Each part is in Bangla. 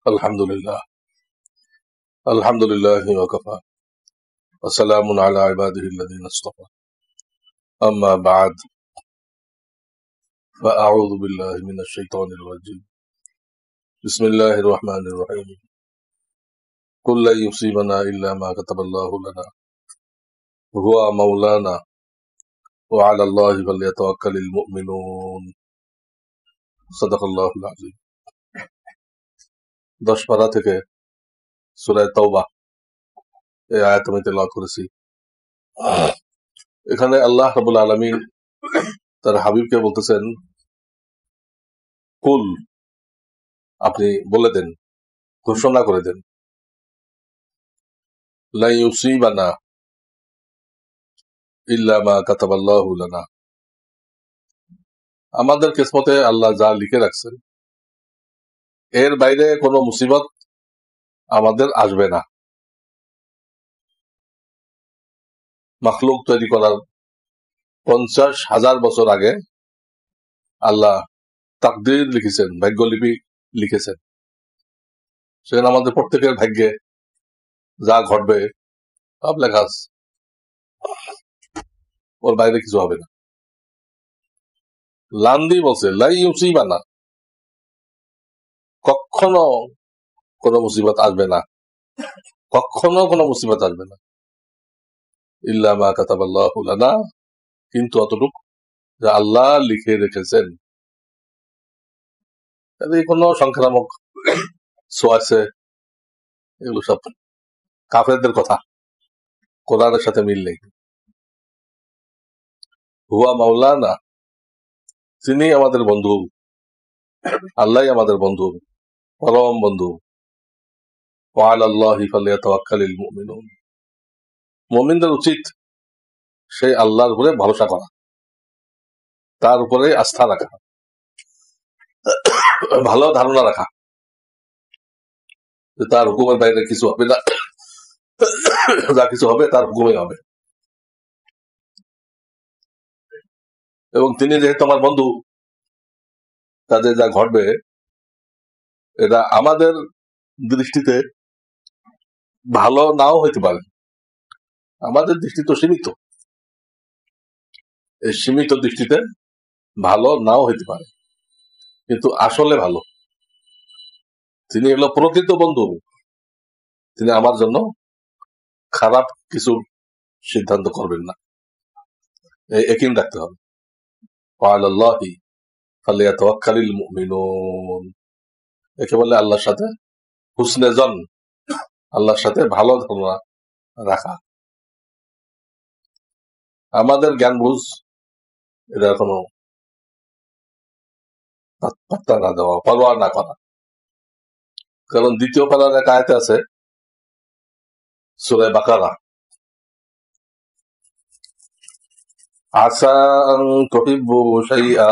আলহামদুলিল্লাহ আলহামদুলিল্লাহি ওয়া কাফা ওয়া সালামুন আলা ইবাদিহিল্লাযিনা ইসতাফা আম্মা বা'দ ফাআউযু বিল্লাহি মিনাশ শাইতানির রাজীম বিসমিল্লাহির রহমানির রহিম কুল লা ইউসিবানা ইল্লা মা কাতাবাল্লাহু লানা হুয়া মাওলানা ওয়া আলা আল্লাহি ফালইয়াতাওয়াক্কালিল মুমিনুন সাদাকাল্লাহুল আযীম। 10 পারা থেকে সূরা তাওবা এই আয়াত আমি তেলাওয়াত করেছি। এখানে আল্লাহ রাব্বুল আলামিন তার হাবিবকে বলতেছেন, কুল, আপনি বলে দেন, ঘোষণা করে দেন, লা ইউসিবানা ইল্লা মা কাতাবাল্লাহু লানা, আমাদের কিসমতে আল্লাহ যা লিখে রাখছেন এর বাইরে কোনো মুসিবত আমাদের আসবে না। মাখলুক তৈরি করার 50,000 বছর আগে আল্লাহ তাকদীর লিখেছেন, ভাগ্যলিপি লিখেছেন। সেখানে আমাদের প্রত্যেকের ভাগ্যে যা ঘটবে সব লেখা আছে, ওর বাইরে কিছু হবে না। লান্দি বলছে লাই ইউসিবানা, কখনো কোনো মুসিবত আসবে না, কখনো কোনো মুসিবত আসবে না, ইল্লা মা কাতাবাল্লাহু লানা, কিন্তু অতটুকু যা আল্লাহ লিখে রেখেছেন। কোনো সংক্রামক সোয়াছে এগুলো সব কাফেরদের কথা, কোরআনের সাথে মিল নেই। হুয়া মাওলানা, তিনি আমাদের বন্ধু, আল্লাহ আমাদের বন্ধু, পরম বন্ধু। ওয়া আলাল্লাহি ফালইয়াতাওয়াক্কালিল মুমিনুন, মুমিনদের উচিত সেই আল্লাহর উপরে ভরসা করা, তার উপরে আস্থা রাখা, ভালো ধারণা রাখা যে তার হুকুমের বাইরে কিছু হবে না, যা কিছু হবে তার হুকুমে হবে। এবং তিনি যেহেতু আমার বন্ধু, তাদের যা ঘটবে এটা আমাদের দৃষ্টিতে ভালো নাও হইতে পারে। আমাদের দৃষ্টি তো সীমিত, এই সীমিত দৃষ্টিতে ভালো নাও হইতে পারে, কিন্তু আসলে ভালো। তিনি হলো প্রকৃত বন্ধু, তিনি আমার জন্য খারাপ কিছু সিদ্ধান্ত করবেন না, এই ইয়াকিন রাখতে হবে। ওয়া আলাল্লাহি ফালইয়াতাওয়াক্কালিল মুমিনুন, একে বলে আল্লাহর সাথে হুসনে জন, আল্লাহর সাথে ভালো ধারণা রাখা। আমাদের জ্ঞান বুঝ এটা কোনো পাত্তা না দেওয়া, পরোয়া না করা। কারণ দ্বিতীয় পারার এক আয়াতে আছে সূরা বাকারা, আসা আন তুহিব্বু শাইআ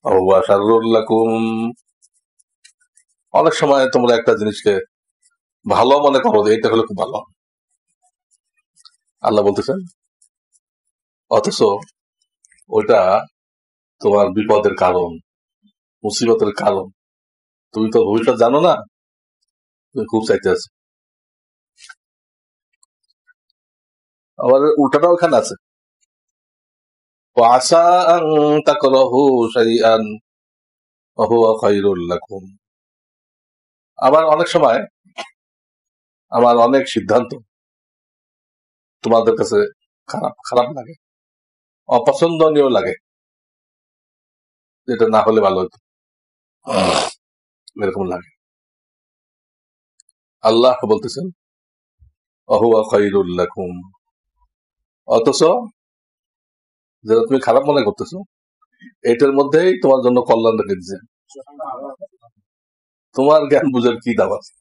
ওয়া হুয়া শাররুল লাকুম, অনেক সময় তোমরা একটা জিনিসকে ভালো মনে করো যে এটা হলো খুব ভালো, আল্লাহ বলতেছেন, অথচ ওইটা তোমার বিপদের কারণ, মুসিবতের কারণ। তুমি তো ভবিষ্যৎ জানো না, তুমি খুব চাইতে আছো। আবার উল্টাটাও এখানে আছে, আসা আন তাকরাহু শাইআন ওয়া হুয়া খায়রুল লাকুম। আবার অনেক সময় আমার অনেক সিদ্ধান্ত তোমাদের কাছে খারাপ খারাপ লাগে, অপছন্দনীয় লাগে, যেটা না হলে ভালো হতো, এরকম লাগে। আল্লাহ বলতেছেন ওয়া হুয়া খায়রুল লাকুম, অথচ যেটা তুমি খারাপ মনে করতেছো এটার মধ্যেই তোমার জন্য কল্যাণ রেখে দিচ্ছে। তোমার জ্ঞান বুঝার কি দাম আছে?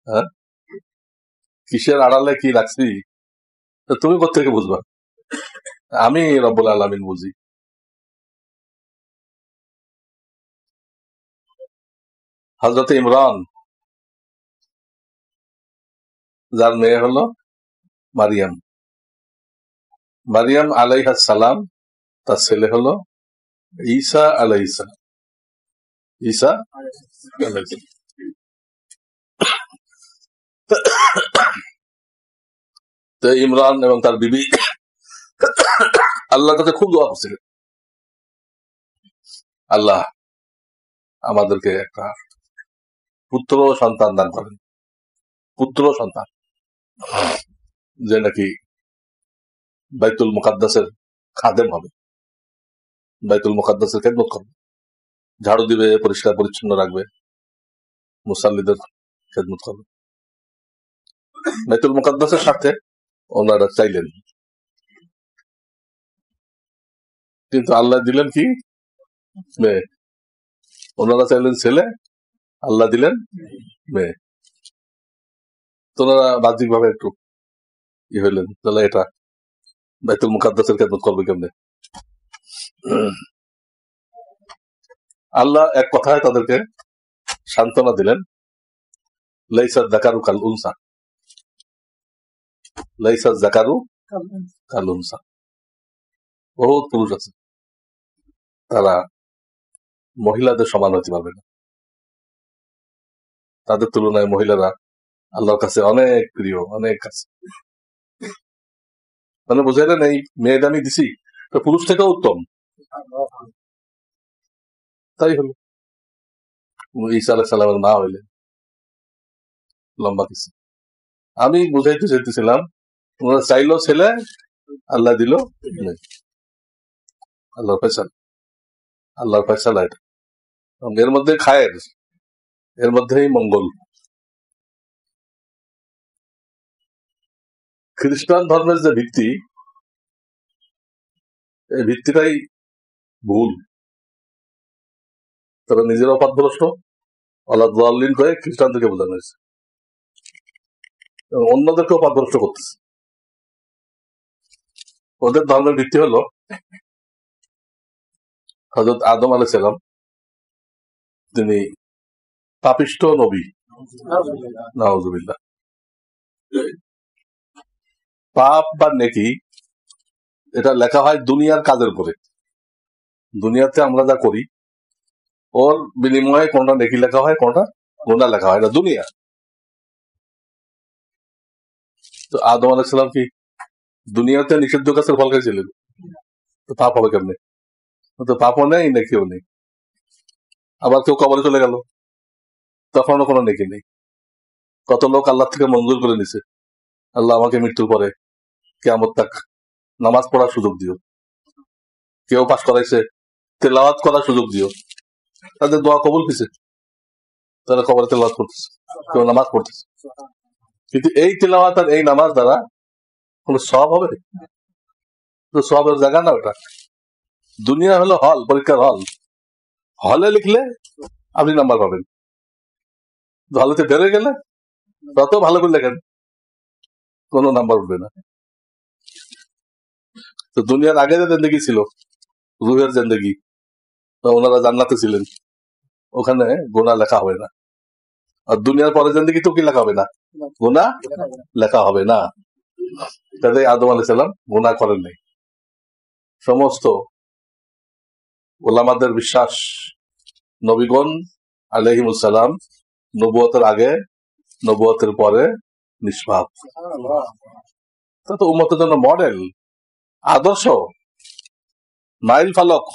হ্যাঁ, কিসের আড়ালে কি রাখছি তুমি কোত্থেকে বুঝবা? আমি রব্বুল আলামিন বুঝি। হযরত ইমরান, যার মেয়ে হলো মারিয়াম, মারিয়াম আলাইহিস সালাম, তার ছেলে হলো ঈসা আলাইহিস সালাম। ঈসা তো ইমরান এবং তার বিবি আল্লাহর কাছে খুব দোয়া করছিলেন, আল্লাহ আমাদেরকে একটা পুত্র সন্তান দান করেন, পুত্র সন্তান যে নাকি বাইতুল মুকাদ্দাসের খাদেম হবে, বাইতুল মুকাদ্দাসের খেদমত করবে, ঝাড়ু দিবে, পরিষ্কার পরিচ্ছন্ন রাখবে, মুসাল্লিদের খেদমত করবে। বাইতুল মুকাদ্দাসের সাথে ওনারা চাইলেন, কিন্তু আল্লাহ দিলেন কি মেয়ে। ওনারা চাইলেন ছেলে, আল্লাহ দিলেন মেয়ে। তো ওনারা বাহ্যিক ভাবে একটু হইলেন, তাহলে এটা বাইতুল মুকাদ্দাসের খেদমত করবে কেমনে? আল্লাহ এক কথায় তাদেরকে সান্ত্বনা দিলেন, লাইসা যাকারু কাল উনসা, লাইসা যাকারু কাল উনসা। বহুত পুরুষ আছে, তারা মহিলাদের সমান হতে পারবে না। তাদের তুলনায় মহিলারা আল্লাহর কাছে অনেক প্রিয়, অনেক কাছে। মানে বুঝাইলেন এই মেয়েটা আমি দিছি তো পুরুষ থেকেও উত্তম। তাই হলো, ঈসা আলাইহিস সালামের মা হইলেন। লম্বা কিছু আমি বুঝাইতে চাইতেছিলাম, ওনারা চাইলো ছেলে, আল্লাহ দিল মেয়ে। আল্লাহর ফয়সালা, আল্লাহর ফয়সালা এটা। এর মধ্যে খায়ের, এর মধ্যেই মঙ্গল। খ্রিস্টান ধর্মের যে ভিত্তি, এই ভিত্তিটাই ভুল। তারা নিজেরাও পথভ্রষ্ট, আল্লাহ করে খ্রিস্টানদেরকে বোঝানো হয়েছে, অন্যদেরকেও পথভ্রষ্ট করতেছে। ওদের ধর্মের ভিত্তি হলো হযরত আদম আলাইহিস সালাম, তিনি পাপিষ্ঠ নবী, নাউযুবিল্লাহ। পাপ বা নেকি এটা লেখা হয় দুনিয়ার কাজের উপরে। দুনিয়াতে আমরা যা করি ওর বিনিময়ে কোনটা নেকি লেখা হয়, কোনটা গুনাহ লেখা হয়, এটা দুনিয়া। তো আদম আলাইহিস সালাম কি দুনিয়াতে নিষিদ্ধ গাছের ফল খাইছিলেন? তো পাপ হবে কেমনে? তো পাপও নেই, নেকিও নেই। আবার কেউ কবরে চলে গেল, তখনও কোনো নেকি নেই। কত লোক আল্লাহ থেকে মঞ্জুর করে নিছে, আল্লাহ আমাকে মৃত্যুর পরে কিয়ামত তাক নামাজ পড়ার সুযোগ দিও। কেউ পাশ করাইছে, তেলাওয়াত করার সুযোগ দিও। তাদের দোয়া কবুল হয়েছে, তারা কবরে তেলাওয়াত করতেছে, কেউ নামাজ পড়তেছে। কিন্তু এই তেলাওয়াত আর এই নামাজ দ্বারা কোন সওয়াব হবে? তো সওয়াবের জায়গা না ওটা। দুনিয়া হলো হল, পরীক্ষার হল। হলে লিখলে আপনি নাম্বার পাবেন, হলেতে বেড়ে গেলে তত ভালো করে লেখেন, কোনো নাম্বার উঠবে না। তো দুনিয়ার আগে যে জিন্দেগি ছিল, রুহের জিন্দেগি, ওনারা জান্নাতে ছিলেন, ওখানে গুনাহ লেখা হবে না। আর দুনিয়ার পরে জিন্দেগি তো কি লেখা হবে না, গুনাহ লেখা হবে না। তাদের আদম আলাইহিস সালাম গুনাহ করেন নাই। সমস্ত ওলামাদের বিশ্বাস, নবীগণ আলাইহিমুস সালাম নবুয়তের আগে, নবুয়তের পরে নিষ্পাপ। তা তো উম্মতের জন্য মডেল, আদর্শ, মাইল ফলক।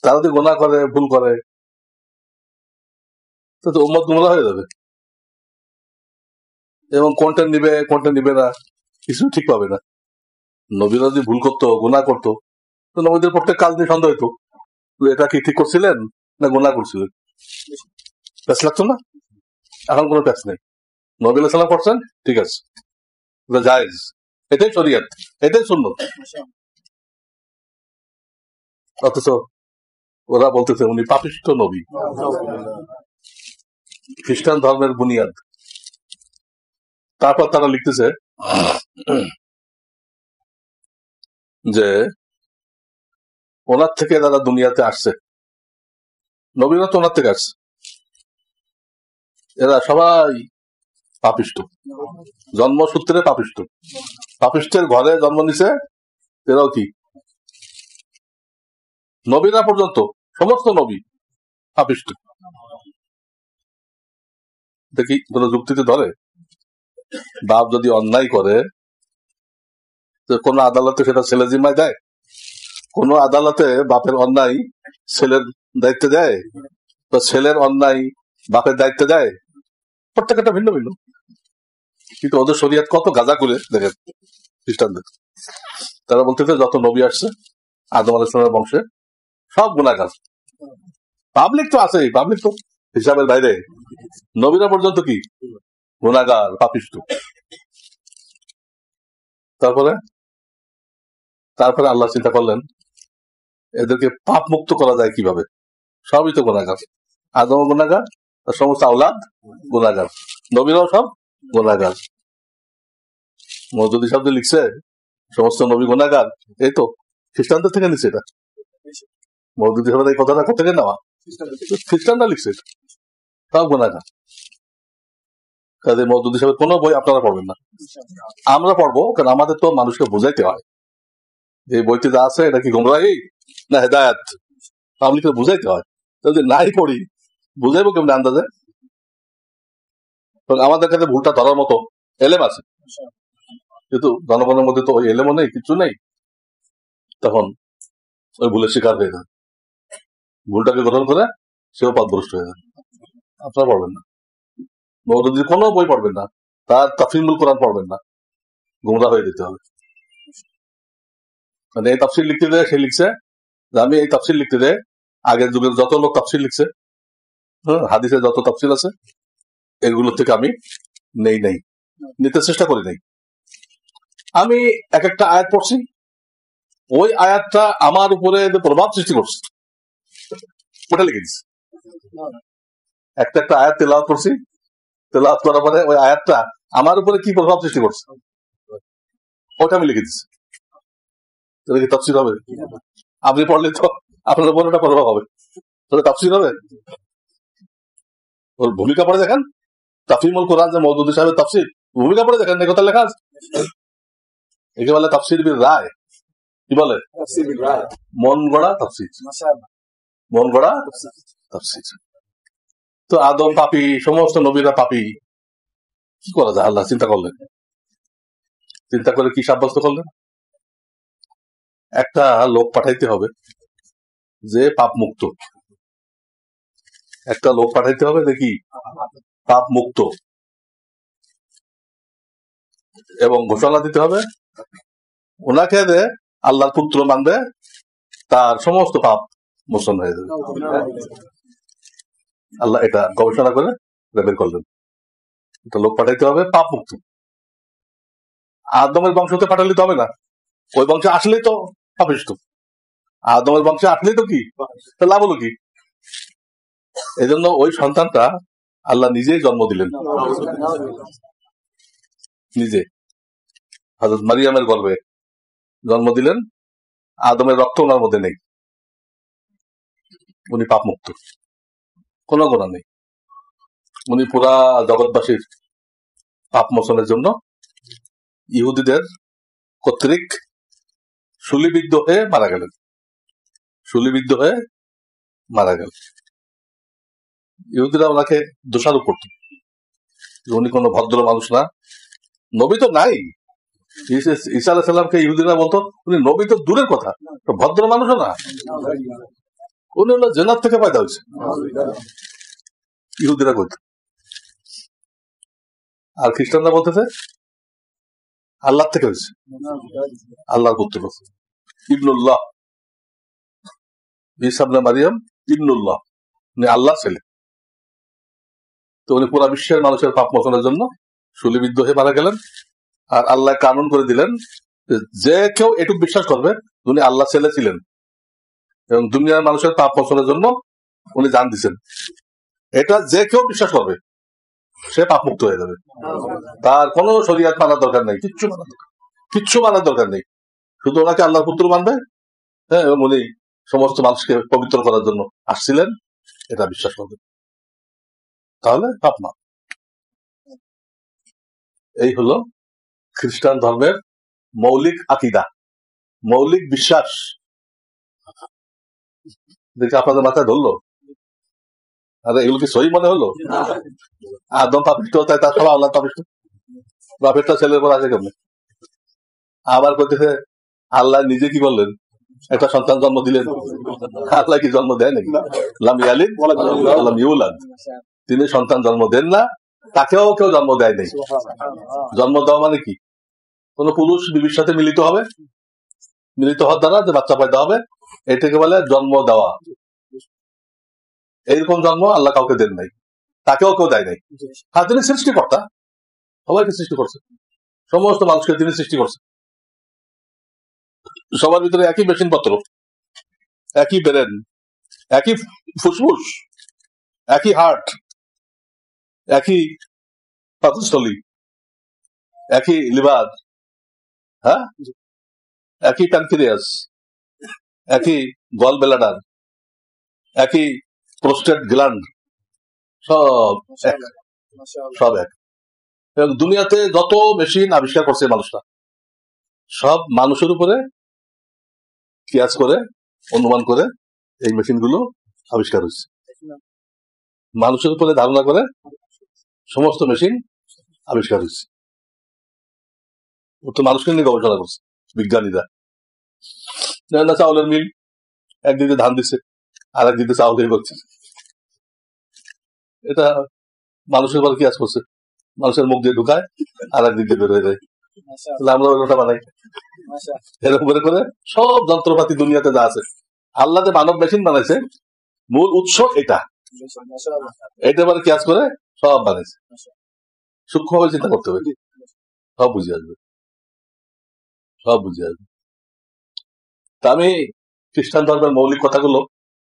তারা যদি গুনাহ করে, ভুল করে, তো উম্মত গুমরাহ হয়ে যাবে, এবং কোনটা নিবে কোনটা নিবে না কিছু ঠিক পাবে না। নবীরা যদি ভুল করতো, গুনাহ করতো, তো নবীদের প্রত্যেক কাজ নিয়ে সন্দেহ হইতো, এটা কি ঠিক করছিলেন না গুনাহ করছিলেন। প্যাচ লাগতো না? এখন কোনো প্যাচ নেই। নবী আলাইহিস সালাম করছেন, ঠিক আছে, এটা জায়েজ, এটাই শরিয়ত, এটাই সুন্নাত। অথচ ওরা বলতেছে উনি পাপিষ্ঠ নবী, খ্রিস্টান ধর্মের বুনিয়াদ। তারপর তারা লিখতেছে যে ওনার থেকে যারা দুনিয়াতে আসছে, নবীরা তো ওনার থেকে আসছে, এরা সবাই পাপিষ্ঠ, জন্মসূত্রে পাপিষ্ঠ, পাপিষ্টের ঘরে জন্ম নিছে। এরাও কি নবীরা পর্যন্ত, সমস্ত নবী পাপিষ্ঠ। দেখি কোন যুক্তিতে ধরে? বাপ যদি অন্যায় করে কোন আদালতে সেটা ছেলে জিম্মায় দেয়? কোন আদালতে বাপের অন্যায় ছেলের দায়িত্বে দেয়? তো ছেলের অন্যায় বাপের দায়িত্বে দেয়? প্রত্যেকটা ভিন্ন ভিন্ন। কিন্তু ওদের শরীয়ত কত গাঁজা করে দেখেন খ্রিস্টানদের। তারা বলতেছে যত নবী আসছে আদম আলাইহিস সালামের বংশে সব গুনাহগার। পাবলিক তো আছেই, পাবলিক তো হিসাবের বাইরে। নবীরা পর্যন্ত কি গুনাহগার, পাপিষ্ঠ। তারপরে তারপরে আল্লাহ চিন্তা করলেন এদেরকে পাপ মুক্ত করা যায় কিভাবে। সবই তো গুনাহগার, আদম গুনাহগার, তার সমস্ত আওলাদ গুনাহগার, নবীরাও সব গুনাহগার। মওদুদী শব্দ লিখছে সমস্ত নবী গুনাহগার, এই তো খ্রিস্টানদের থেকে নিচ্ছে। এটা মওদুদী শব্দ এই কথাটা কোথা থেকে নেওয়া? খ্রিস্টানরা লিখছে সব গুনাহগার। কাজে মওদুদী সাহেবের কোনো বই আপনারা পড়বেন না, আমরা পড়বো, কারণ আমাদের তো মানুষকে বোঝাইতে হয় এই বইতে যা আছে এটা কি গোমরাহি না হেদায়েত, পাবলিককে বুঝাইতে হয়। যদি নাই পড়ি বুঝাইবো কেমন আন্দাজে? আমাদের কাছে ভুলটা ধরার মতো এলেম আছে, কিন্তু জনগণের মধ্যে তো ওই এলেমও নেই, কিছু নেই। তখন ওই ভুলের শিকার হয়ে যায়, ভুলটাকে গ্রহণ করে সেও পথভ্রষ্ট হয়ে যায়। আপনারা পড়বেন না, মওদুদীর কোনো বই পড়বেন না, তার তাফসীরুল কোরআন পড়বেন না, গুমরা হয়ে যেতে হবে। মানে এই তাফসীর লিখতে দেয়, সে লিখছে যে আমি এই তাফসীর লিখতে দেয়, আগের যুগের যত লোক তাফসীর লিখছে, হাদিসের যত তাফসীর আছে এগুলোর থেকে আমি নেই নিতে চেষ্টা করি নাই। আমি এক একটা আয়াত পড়ছি, ওই আয়াতটা আমার উপরে প্রভাব সৃষ্টি করছে, ওটা লিখে দিচ্ছি। একটা একটা আয়াত তেলাওয়াত করছি, তেলাওয়াত করার পরে ওই আয়াতটা আমার উপরে কি প্রভাব সৃষ্টি করছে ওটা আমি লিখে দিচ্ছি। তাহলে কি তাফসীর হবে? আপনি পড়লে তো আপনার উপর একটা প্রভাব হবে, তাহলে তাফসীর হবে? ওর ভূমিকা পড়ে দেখেন, তাফহিমুল কোরআন যে মওদুদী সাহেবের তাফসীর, ভূমিকা পড়ে দেখেন, এই কথা লেখা আছে। একে বলে তাফসীর বিল রায়। কি বলে? মন গড়া তাফসীর, মন গড়া তাফসীর। তো আদম পাপী, সমস্ত নবীরা পাপী, কি করা যায়? আল্লাহ চিন্তা করলেন, চিন্তা করে কি সাব্যস্ত করলেন? একটা লোক পাঠাইতে হবে যে পাপ মুক্ত, একটা লোক পাঠাইতে হবে দেখি পাপ মুক্ত, এবং ঘোষণা দিতে হবে ওনাকে যে আল্লাহর পুত্র মানবে তার সমস্ত পাপ মোচন হয়ে যাবে। আল্লাহ এটা গবেষণা করে বের করলেন, একটা লোক পাঠাইতে হবে পাপ মুক্ত। আদমের বংশতে পাঠালে তো হবে না, ওই বংশে আসলেই তো পাপিষ্ঠ। আদমের বংশে আসলেই তো কি লাভ হলো কি? এই জন্য ওই সন্তানটা আল্লাহ নিজেই জন্ম দিলেন, নিজে হযরত মারিয়ামের গর্ভে জন্ম দিলেন। আদমের রক্ত ওনার মধ্যে নেই, উনি পাপ মুক্ত, কোনো গুনাহ নেই। উনি পুরা জগৎবাসীর পাপ মোচনের জন্য ইহুদিদের কর্তৃক শুলিবিদ্ধ হয়ে মারা গেলেন, শুলিবিদ্ধ হয়ে মারা গেলেন। ইহুদিরা ওনাকে দোষারোপ করত, উনি কোনো ভদ্র মানুষ না, নবী তো নাই। ঈসা আলাইহিস সালামকে ইহুদিরা বলতো উনি নবী তো দূরের কথা, ভদ্র মানুষও না, উনি হলো জান্নাত থেকে পয়দা হয়েছে, ইহুদিরা কইত। আর খ্রিস্টানরা বলতেছে আল্লাহ থেকে হয়েছে, আল্লাহর পুত্র ইবনুল্লাহ, ঈসা ইবনে মারিয়াম ইবনুল্লাহ, উনি আল্লাহ ছেলে। তো উনি পুরা বিশ্বের মানুষের পাপ মোচনের জন্য শুলিবিদ্ধ হয়ে মারা গেলেন। আর আল্লাহ কানুন করে দিলেন যে কেউ এটুকু বিশ্বাস করবে উনি আল্লাহ ছেলে ছিলেন এবং দুনিয়ার মানুষের পাপ মোচনের জন্য উনি জান দিচ্ছেন, এটা যে কেউ বিশ্বাস করবে সে পাপ মুক্ত হয়ে যাবে। তার কোনো শরীয়ত মানার দরকার নেই, কিচ্ছু মানার দরকার নেই, শুধু ওনাকে আল্লাহর পুত্র মানবে, হ্যাঁ, এবং উনি সমস্ত মানুষকে পবিত্র করার জন্য আসছিলেন এটা বিশ্বাস করবে, তাহলে পাপ না। এই হলো খ্রিস্টান ধর্মের মৌলিক আকীদা, মৌলিক বিশ্বাস। দেখে আপনাদের মাথায় ধরলো? আরে এগুলো কি সহি মনে হলো? আদম পাপিষ্ট, তাই তার সব আল্লাহ পাপিষ্ট, বাপেরটা ছেলের পর আছে কেমন? আবার করতেছে আল্লাহ নিজে কি বললেন, একটা সন্তান জন্ম দিলেন। আল্লাহ কি জন্ম দেয় নাকি? লাম ইয়ালিদ লাম ইউলাদ, তিনি সন্তান জন্ম দেন না, তাকেও কেউ জন্ম দেয় নাই। জন্ম দেওয়া মানে কি? কোন পুরুষ বিবির সাথে মিলিত হবে, মিলিত হওয়ার দ্বারা যে বাচ্চা পয়দা হবে, এটাকে বলে জন্ম দেওয়া। এইরকম জন্ম আল্লাহ কাউকে দেন নাই, তাকেও কেউ দেয় নাই। হ্যাঁ, তিনি সৃষ্টিকর্তা, সবাইকে সৃষ্টি করছে, সমস্ত মানুষকে তিনি সৃষ্টি করছে। সবার ভিতরে একই মেশিন পত্র, একই ব্রেন, একই ফুসফুস, একই হার্ট, একই পাকস্থলী, একই লিভার, হ্যাঁ, একই প্যানক্রিয়াস, একই গল ব্লাডার, একই প্রোস্টেট গ্ল্যান্ড, সব এক, সব এক। এবং দুনিয়াতে যত মেশিন আবিষ্কার করছে মানুষরা, সব মানুষের উপরে কিয়াস করে, অনুমান করে এই মেশিন গুলো আবিষ্কার হয়েছে। মানুষের উপরে ধারণা করে সমস্ত মেশিন আবিষ্কার হয়েছে। ও তো মানুষকে নিয়ে গবেষণা করছে বিজ্ঞানীরা। না, চাউলের মিল, একদিকে ধান দিচ্ছে আর একদিকে চাউল তৈরি করছে, এটা মানুষের উপর কিয়াস করছে, মানুষের মুখ দিয়ে ঢুকায় আর একদিক দিয়ে বের হয়ে যায়। আমরা ওটা বানাই এরকম করে সব যন্ত্রপাতি দুনিয়াতে যা আছে, আল্লাহ যে মানব মেশিন বানাইছে, মূল উৎস এটা, এটা মানে কিয়াস করে সব বানাইছে। সূক্ষ্মভাবে চিন্তা করতে হবে, সব বুঝে আসবে, সব বুঝে আসবে। তা আমি খ্রিস্টান ধর্মের মৌলিক কথাগুলো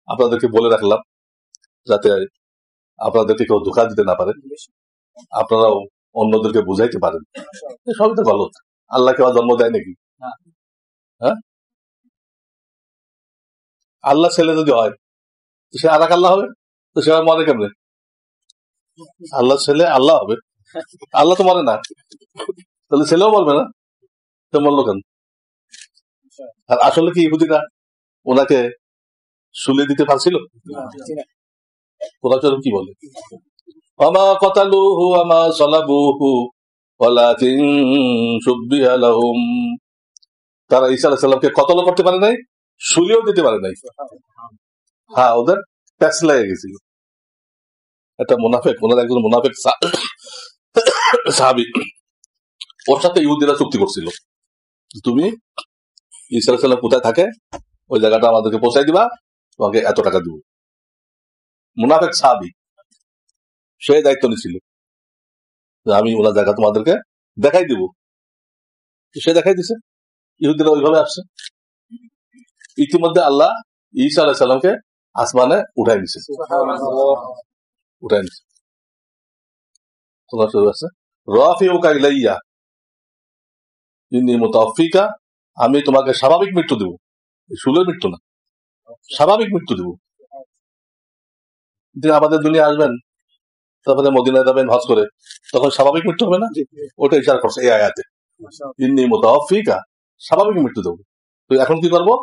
আপনাদেরকে বলে রাখলাম, যাতে আপনাদেরকে কেউ ধোঁকা দিতে না পারে, আপনারাও অন্যদেরকে বুঝাইতে পারেন। সবই তো গলত, আল্লাহ কেউ জন্ম দেয় নাকি? হ্যাঁ, আল্লাহ ছেলে যদি হয় তো সে আর এক আল্লাহ হবে, তো সে মরে কেমনে? আল্লাহ ছেলে আল্লাহ হবে, আল্লাহ তো মরে না, তাহলে ছেলেও মরবে না, তো মরলো কেন? আর আসলে কি ইহুদিরা ওনাকে শুলে দিতে পারছিল? কোরআন কি বলে? আমা কতালুহু আমা সালাবুহু ওয়ালাকিন শুব্বিহা লাহুম, তারা ঈসা আলাইহিস সালামকে কতল করতে পারে নাই, শুলিও দিতে পারে নাই। হ্যাঁ, ওদের প্যাচ লেগে গেছিল। একটা মুনাফিক, ওনার একজন মুনাফিক সাহাবী, ওর সাথে ইহুদিরা চুক্তি করছিল, তুমি ঈসা আলাইহিস সালাম কোথায় থাকে ওই জায়গাটা আমাদেরকে পৌঁছাই দিবা, তোমাকে এত টাকা দিব। মুনাফিক সাহাবী, সে দায়িত্ব নিছিল যে আমি ওনার জায়গা তোমাদেরকে দেখাই দিব। সে দেখাই দিছে, ইহুদিরা ওইভাবে আসছে। ইতিমধ্যে আল্লাহ ঈসা আলাইহিস সালামকে আসমানে উঠাই নিছে, উঠাই নিছে। রাফিউকা ইলাইয়া ইন্নী মুতাওয়াফিকা, আমি তোমাকে স্বাভাবিক মৃত্যু দেব, শুলের মৃত্যু না, স্বাভাবিক মৃত্যু দেব। তিনি আমাদের দুনিয়া আসবেন, তারপরে মদিনায় যাবেন হজ করে, তখন স্বাভাবিক মৃত্যু হবে না? ওটা ইশারা করছে এই আয়াতে, ইন্নী মুতাওয়াফিকা, স্বাভাবিক মৃত্যু দেবো। তো এখন কি করবো?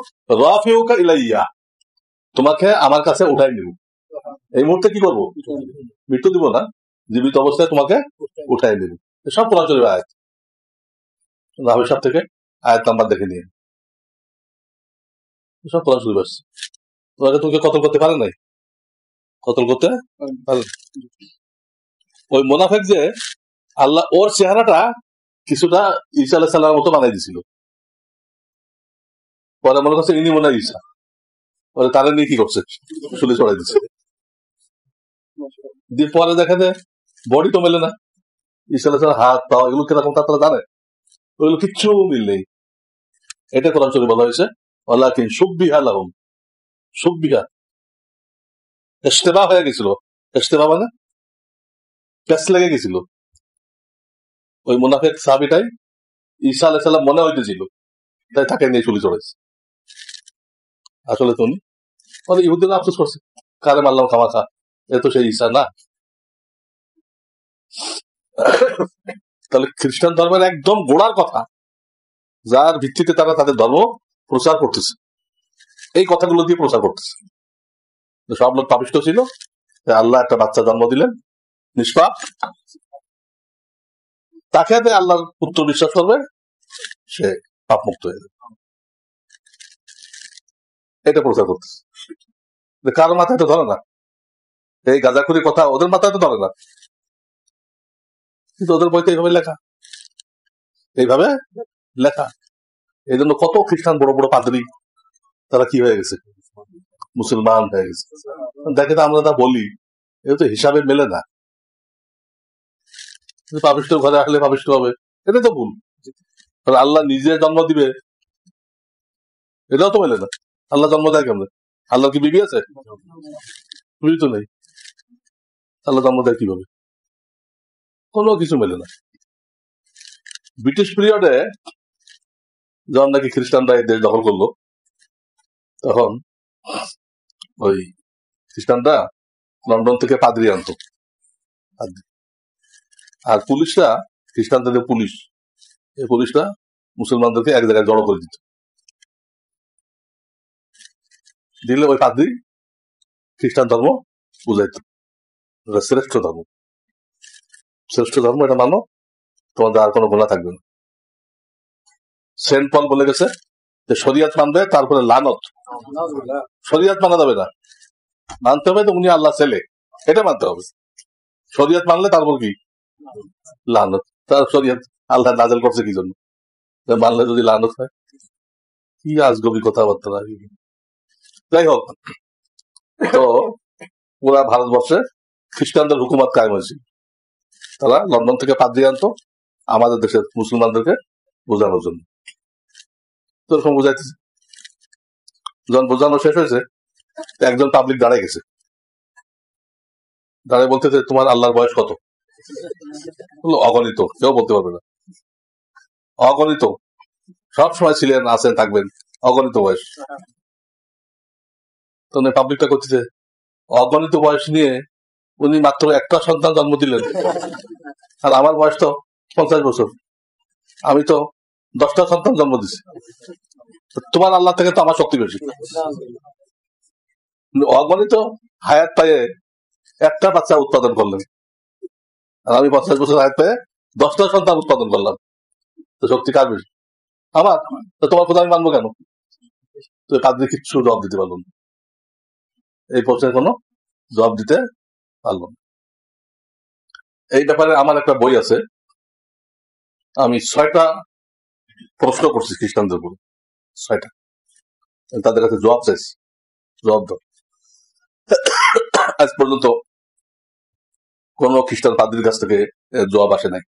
রাফিউকা ইলাইয়া, তোমাকে আমার কাছে উঠাই নিব। এই মুহূর্তে কি করবো? মৃত্যু দিব না, জীবিত অবস্থায় তোমাকে উঠাই নিব। সব কোরআন শরীফের আয়াত, রাবি সাহেব থেকে আয়াত নাম্বার দেখে নিয়ে, সব কোরআন শরীফ আসছে। তোমাকে কতল করতে পারে নাই, কতল করতে পারে। ওই মুনাফিক যে আল্লাহ ওর চেহারাটা কিছুটা ঈসা আলাইহিস সালামের মতো বানাই দিছিল, পরে মনে করছে ইনি মনে হয় ঈসা, পরে তারা নিয়ে কি করছে, শুলে চড়াই দিচ্ছে। দিয়ে পরে দেখা যায় বডি তো মেলে না, ঈসা আলাইহিস সালাম হাত পা এগুলো কিরকম তারা জানে, ওইগুলো কিচ্ছু মিল নেই। এটা কোরআন শরীফে বলা হয়েছে ওয়ালাকিন শুব্বিহা লাহুম, শুব্বিহা, ইশতিবাহ হয়ে গেছিল। ইশতিবাহ মানে প্যাচ লেগে গেছিল। ওই মুনাফিক সাহাবীটাই ঈসা আলাইহিস সালাম মনে হইতেছিল, তাই তাকে নিয়ে চুলি চড়াইছে। আসলে তো উনি ইহুদিরা আফসোস করছে, কারে মারলাম খামাখা, এ তো সেই ঈসা না। তাহলে খ্রিস্টান ধর্মের একদম গোড়ার কথা, যার ভিত্তিতে তারা তাদের ধর্ম প্রচার করতেছে, এই কথাগুলো দিয়ে প্রচার করতেছে। সব লোক পাপিষ্ট ছিল, আল্লাহ একটা বাচ্চা জন্ম দিলেন নিষ্পাপ, তাকে আল্লাহর পুত্র বিশ্বাস করবে, সে পাপ মুক্ত হয়ে যাবে। এটা প্রচার করতেছে। কারো মাথায় তো ধরে না, এই গাঁজাখুরি কথা ওদের মাথায় তো ধরে না, কিন্তু ওদের বইতে এইভাবে লেখা, এইভাবে লেখা। এই জন্য কত খ্রিস্টান বড় বড় পাদ্রী তারা কি হয়ে গেছে, মুসলমান হয়ে গেছে। দেখে তো আমরা তা বলি, এটা তো হিসাবে মেলে না। পাপিষ্ঠ ঘরে আসলে পাপিষ্ঠ হবে, এটা তো ভুল। আল্লাহ নিজে জন্ম দিবে, এটাও তো মেলে না। আল্লাহ জন্ম দেয় কেমন? আল্লাহ কি বিবি আছে? বিবি তো নেই, আল্লাহ জন্ম দেয় কিভাবে? কোনো কিছু মেলে না। ব্রিটিশ পিরিয়ডে যখন নাকি খ্রিস্টানরা এই দেশ দখল করলো, তখন ওই খ্রিস্টানরা লন্ডন থেকে পাদ্রী আনতো, আর পুলিশরা, খ্রিস্টানদের পুলিশ, এই পুলিশরা মুসলমানদেরকে এক জায়গায় জড়ো করে দিত, দিলে ওই পাদ্রী খ্রিস্টান ধর্ম বুঝাইত, শ্রেষ্ঠ ধর্ম, শ্রেষ্ঠ ধর্ম, এটা মানো, তোমাদের আর কোনো গুনাহ থাকবে না। সেন্ট পল বলে গেছে যে শরিয়াত মানবে, তারপরে লানত। শরিয়াত মানা যাবে না, মানতে হবে তো উনি আল্লাহ ছেলে, এটা মানতে হবে। শরিয়াত মানলে তারপর কি লানত, তার শরিয়াত আল্লাহ নাজেল করছে কি জন্য, মানলে যদি লানত হয়। কি আজগবি কথাবার্তা। যাই হোক, তো পুরা ভারতবর্ষে খ্রিস্টানদের হুকুমত কায়েম হয়েছে। তারা লন্ডন থেকে পাদ্রী আনতো আমাদের দেশের মুসলমানদেরকে বোঝানোর জন্য। তো এরকম বোঝাইতেছে। যখন বোঝানো শেষ হয়েছে, একজন পাবলিক দাঁড়ায় গেছে, দাঁড়ায় বলতেছে তোমার আল্লাহর বয়স কত? অগণিত, কেউ বলতে পারবে না, অগণিত, সব সময় ছিলেন, আছেন, থাকবেন, অগণিত বয়স। তো পাবলিকটা করতেছে অগণিত বয়স নিয়ে উনি মাত্র একটা সন্তান জন্ম দিলেন, আর আমার বয়স তো 50 বছর, আমি তো 10টা সন্তান জন্ম দিছি, তোমার আল্লাহ থেকে তো আমার শক্তি বেশি। অগণিত হায়াত পাইয়ে একটা বাচ্চা উৎপাদন করলেন, আর আমি 50 বছর হায়াত পেয়ে 10টা সন্তান উৎপাদন করলাম, তো শক্তি কার বেশি? আমার। তো তোমার কথা আমি মানবো কেন? তো কাজে কিচ্ছু জবাব দিতে পারলো না, এই প্রশ্নের কোনো জবাব দিতে পারলো না। এই ব্যাপারে আমার একটা বই আছে, আমি 6টা প্রশ্ন করছি খ্রিস্টানদের উপর, 6টা, তাদের কাছে জবাব চাইছি, জবাব দাও। আজ পর্যন্ত কোন খ্রিস্টান পাদ্রীর কাছ থেকে জবাব আসে নাই।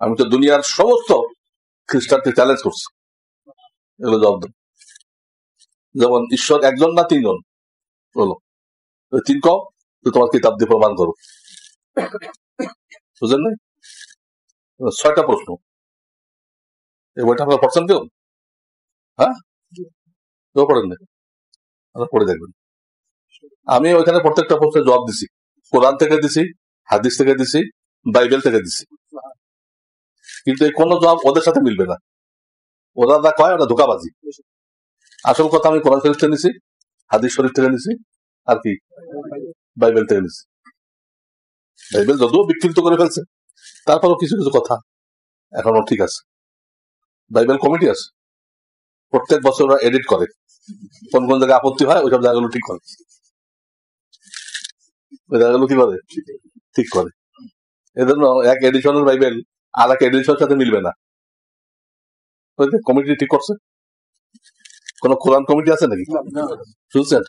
আমি তো দুনিয়ার সমস্ত খ্রিস্টানকে চ্যালেঞ্জ করছি, এগুলো জবাব দাও। যেমন ঈশ্বর একজন না 3 জন, বলো 3 কও, তো তোমার কিতাব দিয়ে প্রমাণ করো, বুঝলেন না? 6টা প্রশ্ন, এই বইটা আপনারা পড়ছেন কেউ? হ্যাঁ, কেউ পড়েন না? আপনারা পড়ে দেখবেন। আমি ওইখানে প্রত্যেকটা প্রশ্নের জবাব দিছি, কোরআন থেকে দিছি, হাদিস থেকে দিছি, বাইবেল থেকে দিছি, কিন্তু এই কোনো জবাব ওদের সাথে মিলবে না। ওরা যা কয় ওটা ধোকাবাজি। আসল কথা আমি কোরআন শরীফ থেকে নিছি, হাদিস শরীফ থেকে নিছি, আর কি বাইবেল থেকে নিছি। বাইবেল যদিও বিকৃত করে ফেলছে, তারপরও কিছু কিছু কথা এখনো ঠিক আছে। বাইবেল কমিটি আছে, প্রত্যেক বছর ওরা এডিট করে, কোন কোন জায়গায় আপত্তি হয় ওইসব জায়গাগুলো ঠিক করে, ওই জায়গাগুলো কি করে ঠিক করে। এজন্য এক এডিশনের বাইবেল আর এক এডিশনের সাথে মিলবে না, কমিটি ঠিক করছে। কোন কোরআন কমিটি আছে নাকি শুনছেন?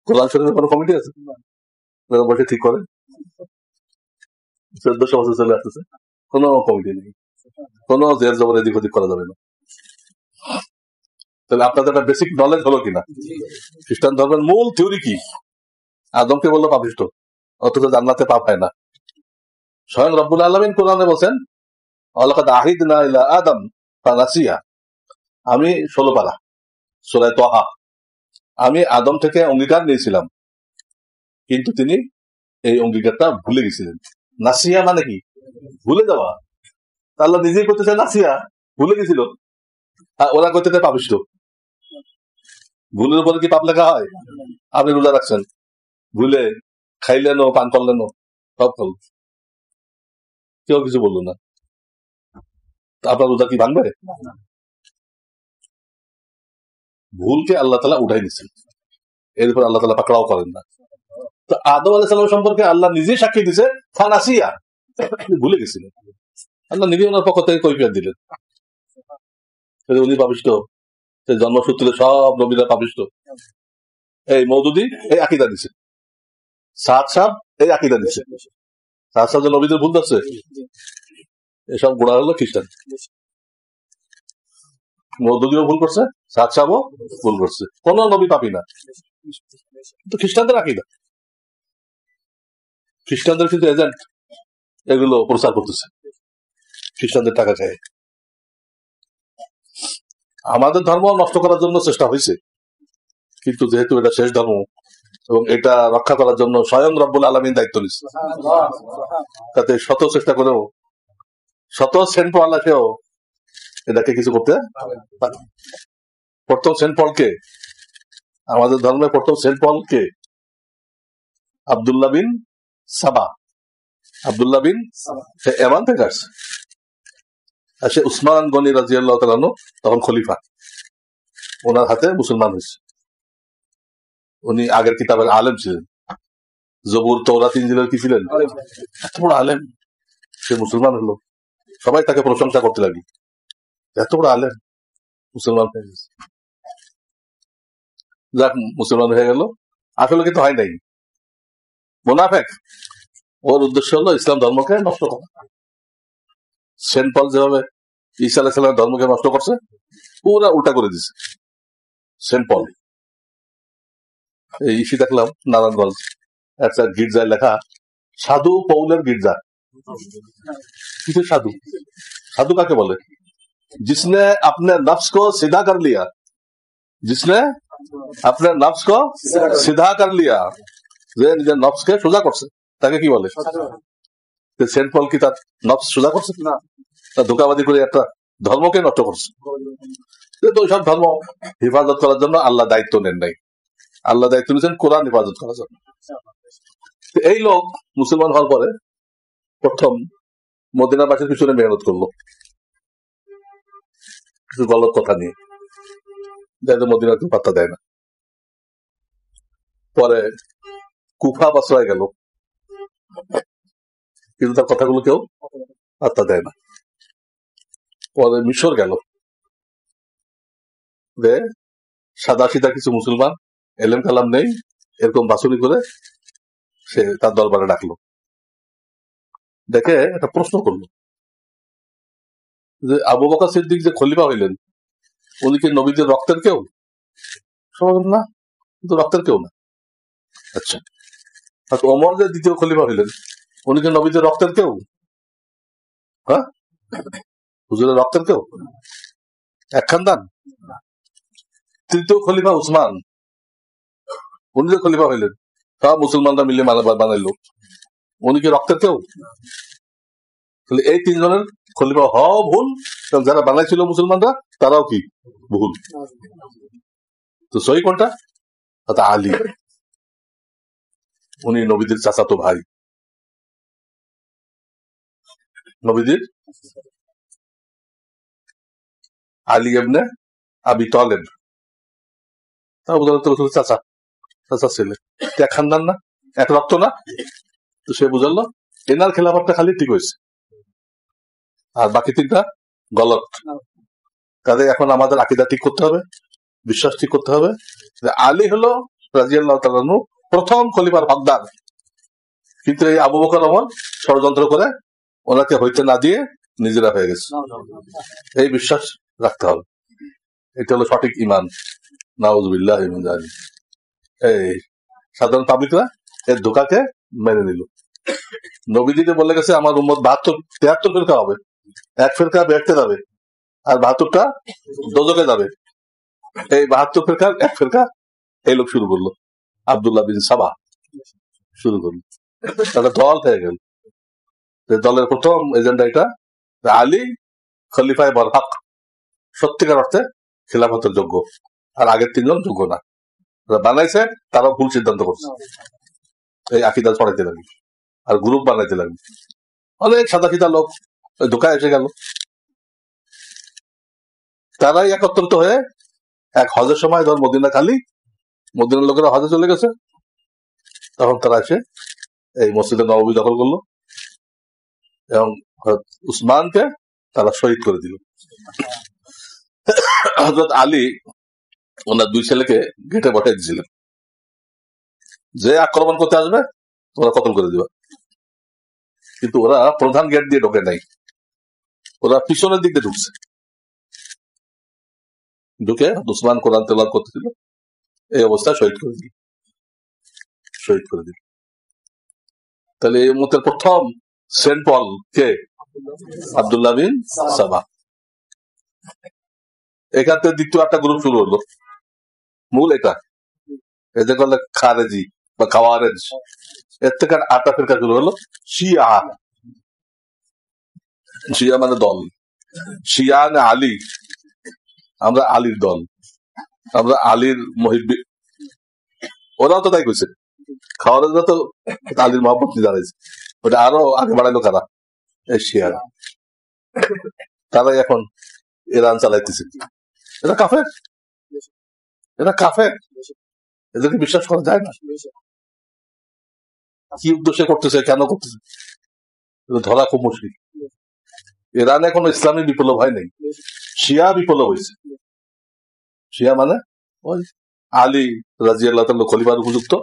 কোরআন শরীফের কোন কমিটি আছে বসে ঠিক করে? 1400 বছর চলে আসতেছে, কোন কমিটি নেই, কোন জের জবর এদিক ওদিক করা যাবে না। তাহলে আপনাদের একটা বেসিক নলেজ হলো কিনা খ্রিস্টান ধর্মের মূল থিওরি কি? আদমকে বললো পাপিষ্ট, অথচ জান্নাতে পাপ হয় না। স্বয়ং রব্বুল আলামিন কোরআনে বলছেন ওয়ালাকাদ আহিদনা ইলা আদম ফানাসিয়া, আমি 16 পারা সূরা তাহা, আমি আদম থেকে অঙ্গীকার নিয়েছিলাম, কিন্তু তিনি এই অঙ্গীকারটা ভুলে গেছিলেন। নাসিয়া মানে কি? ভুলে যাওয়া। আল্লাহ নিজেই করতেছে নাসিয়া, ভুলে গেছিল, আর ওরা করতে পাপিষ্ট। ভুলের উপরে কি পাপ লেখা হয়? আপনি রোজা রাখছেন, ভুলে খাইলেনও, পান করলেনও, সব করল, কেউ কিছু বললো না। আপনার রোজা কি ভাঙবে? ভুলকে আল্লাহ তাআলা উঠাই নিচ্ছেন, এরপর আল্লাহ তাআলা পাকড়াও করেন না। তো আদম আলাইহিস সালাম সম্পর্কে আল্লাহ নিজেই সাক্ষী দিছে, ফানাসিয়া, ভুলে গেছিলেন। আল্লাহ নিজে ওনার পক্ষ থেকে কৈফিয়ত দিলেন, উনি পাপিষ্ঠ, জন্মসূত্রে সব নবীরা পাপিষ্ঠ। এই মওদুদি এই আকীদা দিছে, সাদ সাহেব এই আকীদা দিছে, সাদ সাহেব যে নবীদের ভুল ধরছে, এসব গোড়া হলো খ্রিস্টান। মওদুদিও ভুল করছে, সাদ সাহেবও ভুল করছে, কোন নবী পাপী না, তো খ্রিস্টানদের আকীদা। খ্রিস্টানদের কিন্তু এজেন্ট এগুলো প্রচার করতেছে, খ্রিস্টানদের টাকা খায়। আমাদের ধর্ম নষ্ট করার জন্য চেষ্টা হয়েছে, কিন্তু যেহেতু এটা শেষ ধর্ম এবং এটা রক্ষা করার জন্য স্বয়ং রব্বুল আলামিন দায়িত্ব নিচ্ছে, তাতে শত চেষ্টা করেও, শত সেন্ট পল আসেও এটাকে কিছু করতে পারে। প্রথম সেন্ট পলকে, আমাদের ধর্মে প্রথম সেন্ট পলকে আব্দুল্লাহ বিন সাবা, আব্দুল্লাহ বিন সে এমান থেকে আসছে, আর সে উসমান গনি রাদিয়াল্লাহু তাআলা আনহু তখন খলিফা, ওনার হাতে মুসলমান হয়েছে। উনি আগের কিতাবের আলেম ছিলেন, জবুর, তওরাত, ইনজিলের কি ছিলেন, এত বড় আলেম, সে মুসলমান হলো, সবাই তাকে প্রশংসা করতে লাগলো, এত বড় আলেম মুসলমান হয়ে গেছে। যাক, মুসলমান হয়ে গেল, আসলে কিন্তু হয় নাই, মুনাফেক। ওর উদ্দেশ্য হলো ইসলাম ধর্মকে নষ্ট করা। সেন্ট পল যেভাবে ঈসা আলাইহিস সালামের ধর্মকে নষ্ট করছে, পুরা উল্টা করে দিছে সেন্ট পল। এই ইস্যু দেখলাম নারায়ণগঞ্জ একটা গির্জায় লেখা, সাধু পৌলের গির্জা। কিছু সাধু, সাধু কাকে বলে? जिसने अपने नफ्स को सीधा कर लिया, जिसने अपने नफ्स को सीधा कर लिया, যে নিজের নফসকে সোজা করছে, তাকে কি বলে? সেন্ট পল কি তার নফস সোজা করছে? তার ধোঁকাবাজি করে একটা ধর্মকে নষ্ট করছে। তো ওইসব ধর্ম হেফাজত করার জন্য আল্লাহ দায়িত্ব নেন নাই, আল্লাহ দায়িত্ব নিয়েছেন কোরআন হেফাজত করার জন্য। এই লোক মুসলমান হওয়ার পরে প্রথম মদিনাবাসীর পিছনে মেহনত করলো কিছু গলত কথা নিয়ে, যাতে মদিনাকে পাত্তা দেয় না। পরে কুফা বাসরায় গেল, কিন্তু তার কথাগুলো কেউ পাত্তা দেয় না। পরে মিশর গেল, সাদা সিধা কিছু মুসলমান, এলেম কালাম নেই, এরকম বাছুরি করে সে তার দরবারে ডাকলো, দেখে একটা প্রশ্ন করলো যে আবু বকর সিদ্দিক যে খলিফা হইলেন, উনি কি নবীদের রক্তের কেউ? সবাই বলল না, কিন্তু রক্তের কেউ না। আচ্ছা, ওমর যে দ্বিতীয় খলিফা হইলেন, উনি কি নবীদের রক্তের কেউ? হ্যাঁ, হুজুরের রক্তের কেউ, এক খানদান। তৃতীয় খলিফা উসমান, উনি যে খলিফা হইলেন, সব মুসলমানরা মিলে বানাইলো, উনি কি রক্তের কেউ? তাহলে এই তিনজনের খলিফা হওয়া ভুল, যারা বানাইছিল মুসলমানরা তারাও কি ভুল। তো সহি কোনটা? আলী, উনি নবীদের চাচাতো ভাই, নবীদের আলী ইবনে আবি তালেব, চাচা, চাচা ছেলে, এক খানদান না, এক রক্ত না। তো সে বুঝালো এনার খেলাফতটা খালি ঠিক হয়েছে, আর বাকি তিনটা গলত। কাজে এখন আমাদের আকীদা ঠিক করতে হবে, বিশ্বাস ঠিক করতে হবে যে আলী হলো রাদিয়াল্লাহু তাআলা আনহু প্রথম খলিফার হকদার, কিন্তু এই আবু বকর ওমর ষড়যন্ত্র করে ওনাকে হইতে না দিয়ে নিজেরা হয়ে গেছে। এই বিশ্বাস রাখতে হবে, এটা হলো সঠিক ইমান। নাউযুবিল্লাহি মিন যালিক। এই সাধারণ পাবলিকরা এর ধোঁকাকে মেনে নিল। নবীজিকে বলে গেছে আমার উম্মত 73 ফেরকা হবে, এক ফেরকা বেহেশতে যাবে আর 72টা দোজখে যাবে। এই 72 ফেরকার এক ফেরকা এই লোক শুরু করলো, আব্দুল্লাহ বিন সাবা শুরু করলো, একটা দল হয়ে গেল। দলের প্রথম এজেন্ডা এটা, আলী খলিফায়ে বরহক, সত্যিকার অর্থে খিলাফতের যোগ্য, আর আগের তিনজন যোগ্য না। বানাইছে তারা ভুল সিদ্ধান্ত করছে। এই আকিদা ছড়াইতে লাগবে আর গ্রুপ বানাইতে লাগবে। অনেক সাদা সিধা লোক ধোকায় এসে গেল, তারাই একত্রিত হয়ে এক হজের সময় ধর মদিনা খালি, মদিনার লোকেরা হজে চলে গেছে, তখন তারা এসে এই মসজিদে নববী দখল করলো এবং উসমানকে তারা শহীদ করে দিল। হযরত আলী ওনার দুই ছেলেকে গেটে বসাই দিয়েছিলেন, যে আক্রমণ করতে আসবে তোমরা কতল করে দিবা। কিন্তু ওরা প্রধান গেট দিয়ে ঢোকে নাই, ওরা পিছনের দিক দিয়ে ঢুকছে, ঢুকে উসমান কোরআন তেলাওয়াত করতেছিল, এই অবস্থায় শহীদ করে দিল, শহীদ করে দিল। তাহলে এই উম্মতের প্রথম সেন্ট পল কে? আব্দুল্লাহ বিন সাবা। এখান থেকে দ্বিতীয় একটা গ্রুপ শুরু হলো, মূল এটা, এদের বলে খারেজি বা খাওয়ারেজ। এর থেকে আটটা ফিরকা শুরু হলো শিয়া। শিয়া মানে দল, শিয়া না আলী, আমরা আলীর দল, আমরা আলীর মহিব্বি। ওরাও তো তাই কইছে, খাওয়ারেজরা তো আলীর মহব্বত নিয়ে দাঁড়াইছে। ওটা আরো আগে বাড়াইলো কারা? এই শিয়ারা। তারাই এখন ইরান চালাইতেছে। এরা কাফের, এরা কাফের, এদেরকে বিশ্বাস করা যায় না। কি উদ্দেশ্যে করতেছে, কেন করতেছে, ধরা খুব মুশকিল। ইরানে কোনো ইসলামী বিপ্লব হয় নাই, শিয়া বিপ্লব হয়েছে। শিয়া মানে ওই আলী রাদিয়াল্লাহু তাআলা খলিফার উপযুক্ত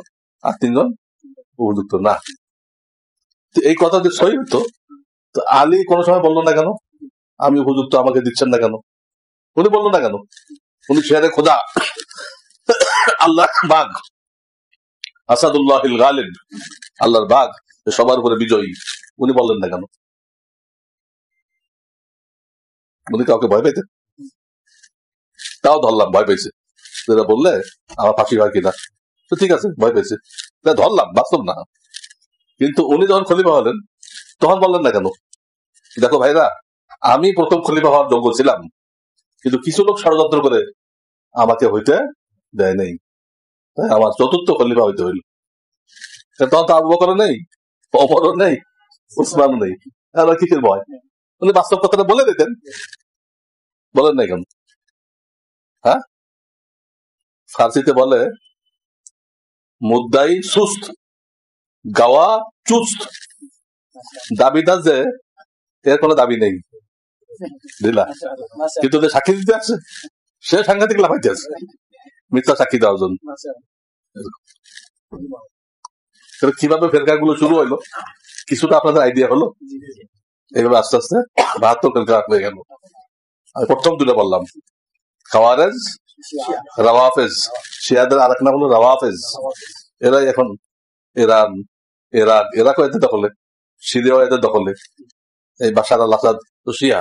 আর তিনজন উপযুক্ত না। এই কথা যে সহি হতো, তো আলী কোনো সময় বললো না কেন আমি উপযুক্ত, আমাকে দিচ্ছেন না কেন? উনি বললো না কেন? উনি শেরে খোদা, আল্লাহ বাঘ, আসাদুল্লাহিল গালিব, আল্লাহর বাঘ, সবার উপরে বিজয়ী, উনি বললেন না কেন? উনি কাউকে ভয় পাইতেন? তাও ধরলাম ভয় পাইছে, যেটা বললে আমার ফাঁসি হয় কিনা, তো ঠিক আছে ভয় পেয়েছে, ধরলাম, বাস্তব না। কিন্তু উনি যখন খলিফা হলেন তখন বললেন না কেন? দেখো ভাইরা, আমি প্রথম খলিফা হওয়ার যোগ্য ছিলাম, কিন্তু কিছু লোক ষড়যন্ত্র করে আমাকে হইতে দেয় নেই, তাই আমার চতুর্থ খলিফা হইতে হইল। তখন তো আবু বকর নেই, ওমরও নেই, উসমানও নেই, আর কিসের ভয়? উনি বাস্তব কথাটা বলে দিতেন, বলেন নাই কেন? হ্যাঁ, ফার্সিতে বলে মুদ্দাই সুস্ত, গাওয়া চুস্ত। দাবিদার যে, এর কোনো দাবি নেই দিলা, কিন্তু যে সাক্ষী দিতে আসছে সে সাংঘাতিক লাফাইতে আছে মিথ্যা সাক্ষী দেওয়ার জন্য। কিভাবে ফেরকা গুলো শুরু হইলো কিছুটা আপনাদের আইডিয়া হলো। এইভাবে আস্তে আস্তে 72 ফেরকা হয়ে গেল। আমি প্রথম দুটো বললাম খাওয়ারেজ, রাওয়াফেজ। শিয়াদের আরেক নাম হলো রাওয়াফেজ। এরাই এখন ইরান, ইরাক, ইরাকও এদের দখলে, সিরিয়াও এদের দখলে। এই বাশার আল আসাদ তো শিয়া,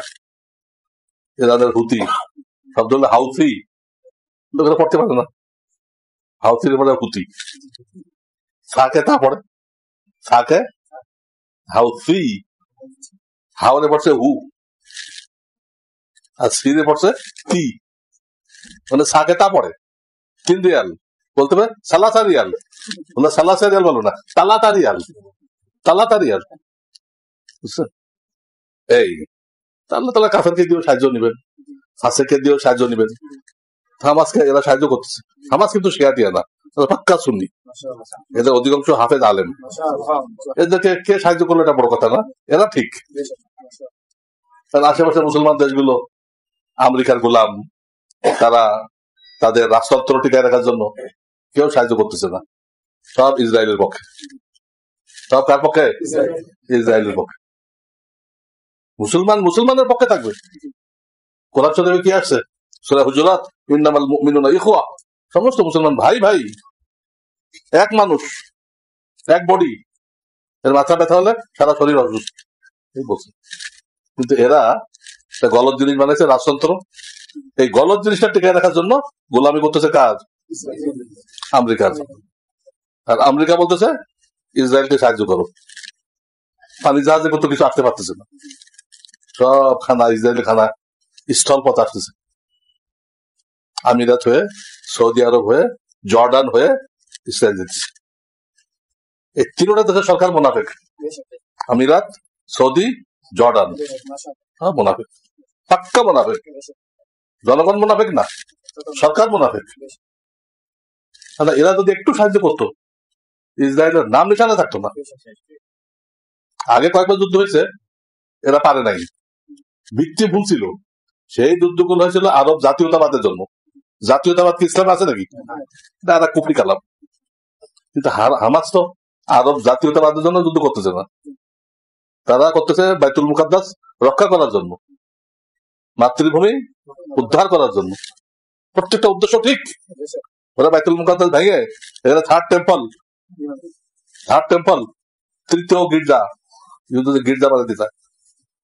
ইরানের হুতি, শব্দ হলো হাউথি, লোকেরা পড়তে পারে না, হাউথির পরে হুতি, সাকে তা পড়ে, সাকে হাউথি, হাওরে পড়ছে হু, আর সিরে পড়ছে তি, মানে সাকে তা পড়ে। 3 রিয়াল বলতে পারে, সালাসা রিয়াল, বলে সালাসা রিয়াল বলো না, তালাতা রিয়াল, তালাতা রিয়াল, বুঝছেন? এই আল্লাহ তাআলা কাফেরকে দিয়েও সাহায্য নিবেন, ফাসেককে দিয়েও সাহায্য নিবেন। হামাসকে এরা সাহায্য করতেছে, হামাস কিন্তু শিয়া টিয়া না, পাক্কা সুন্নি, এদের অধিকাংশ হাফেজ আলেম। এদেরকে কে সাহায্য করলো এটা বড় কথা না, এরা ঠিক। কারণ আশেপাশে মুসলমান দেশগুলো আমেরিকার গোলাম, তারা তাদের রাষ্ট্রতন্ত্র টিকায় রাখার জন্য কেউ সাহায্য করতেছে না, সব ইসরায়েলের পক্ষে। সব কার পক্ষে? ইসরায়েলের পক্ষে। মুসলমান মুসলমানের পক্ষে থাকবে। কোরআন শরীফে কি আসছে? সূরা হুজুরাত, ইন্নামাল মুমিনুনা ইখওয়া, সমস্ত মুসলমান ভাই ভাই, এক মানুষ, এক বডি। এর মাথা ব্যথা হলে সারা শরীর অসুস্থ, এই বলছে। কিন্তু এরা গলত জিনিস বানাইছে রাজতন্ত্র, এই গলত জিনিসটা টিকায় রাখার জন্য গোলামি করতেছে কাজ আমেরিকার। আর আমেরিকা বলতেছে ইসরায়েলকে সাহায্য করো। পানি জাহাজে কত কিছু আসতে পারতেছে না, সব খানা ইসরায়েলের খানা স্থলপথ আসতেছে, আমিরাত হয়ে, সৌদি আরব হয়ে, জর্ডান হয়ে ইসরায়েল দিচ্ছে। এই তিনটা দেশের সরকার মুনাফিক, আমিরাত, সৌদি, জর্ডান, হ্যাঁ মুনাফিক, পাক্কা মুনাফিক। জনগণ মুনাফিক না, সরকার মুনাফিক। এরা যদি একটু সাহায্য করতো ইসরায়েলের নাম নিশানা থাকতো না। আগে কয়েকবার যুদ্ধ হয়েছে, এরা পারে নাই, ভিত্তি ভুল ছিল। সেই যুদ্ধগুলো হয়েছিল আরব জাতীয়তাবাদের জন্য। জাতীয়তাবাদ কি ইসলাম আছে নাকি? এটা কুফরি কালাম। কিন্তু হামাস তো আরব জাতীয়তাবাদের জন্য যুদ্ধ করতেছে না, তারা করতেছে বাইতুল মুকাদ্দাস রক্ষা করার জন্য, মাতৃভূমি উদ্ধার করার জন্য। প্রত্যেকটা উদ্দেশ্য ঠিক। ওরা বাইতুল মুকাদ্দাস ভেঙে এখানে থার্ড টেম্পল, তৃতীয় গির্জা, গির্জা বানাতে চায়,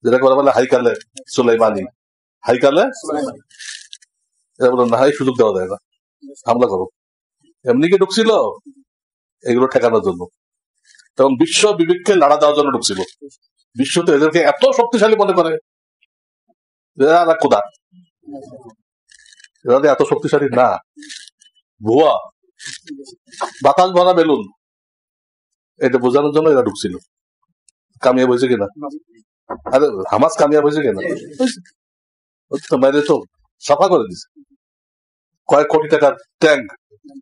যেটাকে ওরা বলে হাইকালে সুলাইমানি। হাইকালে এরা বলে না, সুযোগ দেওয়া যায় না, হামলা করো। এমনি কি ঢুকছিল এগুলো ঠেকানোর জন্য, তখন বিশ্ব বিবেককে লাড়া দেওয়ার জন্য ঢুকছিল। বিশ্ব তো এদেরকে এত শক্তিশালী মনে করে, এরা কোদা, এরা এত শক্তিশালী না, ভুয়া বাতাস ভরা বেলুন, এটা বোঝানোর জন্য এরা ঢুকছিল। কামিয়াব হয়েছে কিনা? আরে হামাস কামিয়াব হয়েছে কিনা? বাইরে তো সাফা করে দিছে। কয়েক কোটি টাকার ট্যাঙ্ক,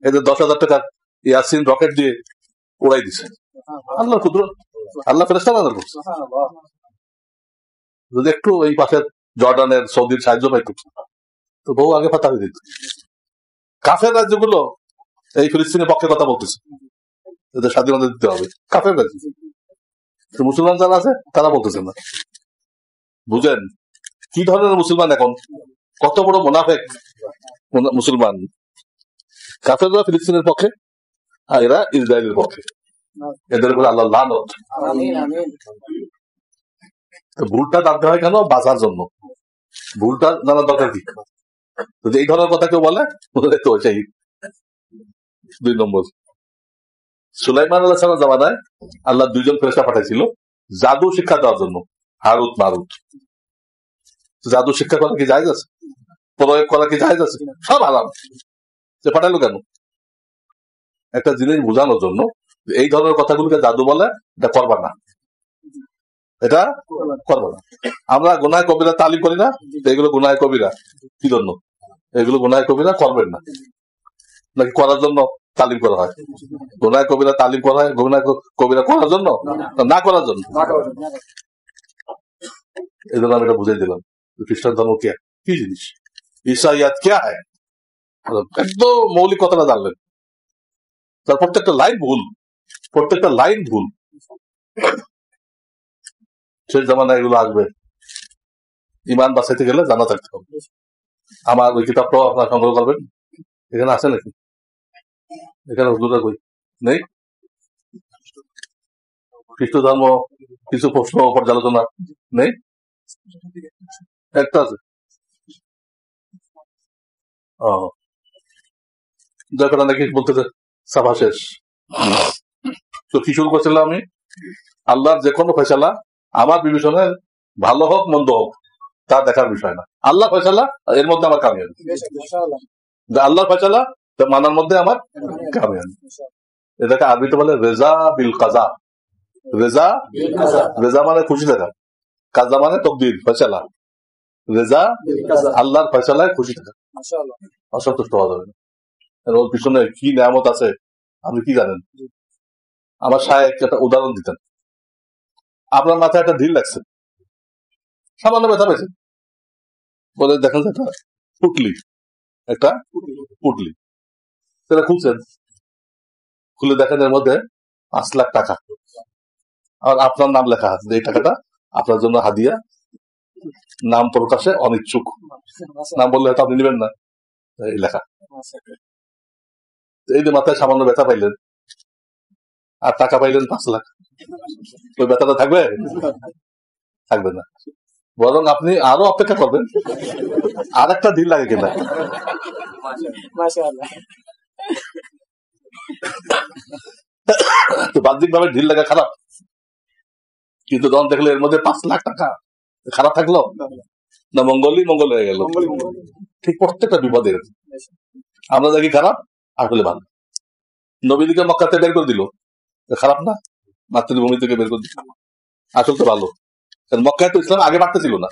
এদের 10,000 টাকার ইয়াসিন রকেট দিয়ে উড়াই দিছে। আল্লাহ কুদরত, আল্লাহ ফেরেশতা নাযিল করছে। যদি একটু এই পাশের জর্ডানের, সৌদির সাহায্য পাইত তো বহু আগে ফাতা হয়ে দিত। কাফের রাজ্যগুলো এই ফিলিস্তিনের পক্ষে কথা বলতেছে, এদের স্বাধীনতা দিতে হবে। কাফের রাজ্য, মুসলমান যারা আছে তারা বলতেছে না। বুঝেন কি ধরনের মুসলমান এখন, কত বড় মুনাফিক মুসলমান। কাফেররা ফিলিস্তিনের পক্ষে আর এরা ইসরায়েলের পক্ষে, এদের উপরে আল্লাহ লানত। ভুলটা জানতে হয় কেন? বাঁচার জন্য। ভুলটা জানার দরকার কি? যদি এই ধরনের কথা কেউ বলে তো সেই 2 নম্বর। সুলাইমান আলাইহিস সালামের জামানায় আল্লাহ 2 জন ফেরেশতা পাঠাইছিল জাদু শিক্ষা দেওয়ার জন্য, হারুত মারুত। জাদু শিক্ষা করা কি জায়েজ আছে? প্রয়োগ করা কি জায়েজ আছে? সব হারাম। সে পাঠাইলো কেন? একটা জিনিস বোঝানোর জন্য, এই ধরনের কথাগুলোকে জাদু বলে, এটা করবা না, এটা করবো না। আমরা গুনাহে কবিরা তালিম করি না, এগুলো গুনাহে কবিরা। কি জন্য এগুলো গুনাহে কবিরা? করবেন না, নাকি করার জন্য তালিম করা হয়? গুনাহে কবিরা তালিম করা হয় গুনাহে কবিরা করার জন্য, না করার জন্য। এই জন্য আমি এটা বুঝাই দিলাম খ্রিস্টান ধর্ম কি জিনিস, ঈসাইয়াত কে হয়, একদম মৌলিক কথাটা জানলেন। তার প্রত্যেকটা লাইন ভুল। শেষ জামানায় এগুলো আসবে, ইমান বাঁচাইতে গেলে জানা থাকতে হবে। আমার ওই কিতাবটাও আপনার সংগ্রহ করবেন। এখানে আছে নাকি? এখানে হুজুরা কই নেই? খ্রিস্ট ধর্ম কিছু প্রশ্ন পর্যালোচনা নেই? একটা আছে। যারা নাকি বলতেছে সাফা শেষ। তো কি শুরু করছিলাম আমি? আল্লাহর যে কোনো ফয়সালা আমার বিবেচনায় ভালো হোক মন্দ হোক তা দেখার বিষয় না। আল্লাহ ফয়সালা, এর মধ্যে আমার কামিয়াবি। আল্লাহর ফয়সালা মানার মধ্যে আমার কামিয়াবি। এটাকে আরবিতে বলে রেজা বিল কাজা। রেজা মানে খুশি থাকা, কাজা মানে তকদির, ফয়সালা। রেজা আল্লাহর ফয়সালায় খুশি থাকা, অসন্তুষ্ট হওয়া যাবে না। ওর পিছনে কি নিয়ামত আছে আপনি কি জানেন? আমার শায়েখ একটা উদাহরণ দিতেন। আপনার মাথায় একটা ঢিল লাগছে, সামান্য ব্যথা পেয়েছে, বলে দেখেন একটা পুটলি সেটা খুলছেন, খুলে দেখেন এর মধ্যে 5 লাখ টাকা, আর আপনার নাম লেখা আছে। এই টাকাটা আপনার জন্য হাদিয়া, নাম প্রকাশে অনিচ্ছুক। নাম বললে হয়তো আপনি নেবেন না, এই লেখা। এই যে মাথায় সামান্য ব্যথা পাইলেন আর টাকা পাইলেন 5 লাখ, ওই ব্যথাটা থাকবে? থাকবে না। বরং আপনি আরো অপেক্ষা করবেন আর একটা ঢিল লাগে কিনা। তো বাহ্যিক ভাবে ঢিল লাগা খারাপ, কিন্তু যখন দেখলে এর মধ্যে 5 লাখ টাকা, খারাপ থাকলো না? মঙ্গল হয়ে গেল। ঠিক প্রত্যেকটা বিপদের আমরা দেখি খারাপ, আসলে ভালো। নবীদিকে মক্কাতে বের করে দিল, খারাপ না? মাতৃভূমি থেকে বের করে দিচ্ছে, আসল তো ভালো। কারণ মক্কায় তো ইসলাম আগে বাড়তে ছিল না,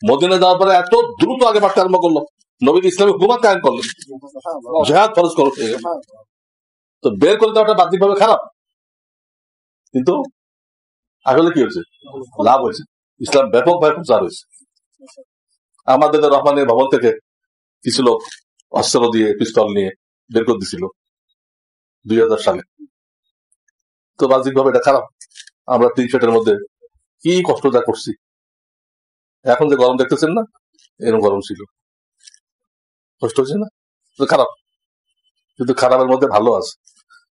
মদিনা যাওয়ার পরে এত দ্রুত আগে বাড়তে আরম্ভ করলো, নবী ইসলামী হুকুমত কায়েম করলেন, জেহাদ ফরজ করো, তো বের করে দেওয়াটা বাহ্যিক ভাবে খারাপ, কিন্তু আসলে কি হয়েছে? লাভ হয়েছে, ইসলাম ব্যাপকভাবে প্রচার হয়েছে। আমাদের রহমানের ভবন থেকে কিছু লোক অস্ত্র দিয়ে পিস্তল নিয়ে বের করে দিছিল 2000 সালে, তো বাহ্যিক ভাবে এটা খারাপ। আমরা টি শার্টের মধ্যে কি কষ্ট যা করছি, এখন যে গরম দেখতেছেন না, এরকম গরম ছিল, কষ্ট হচ্ছে না, তো খারাপ। কিন্তু খারাপের মধ্যে ভালো আছে,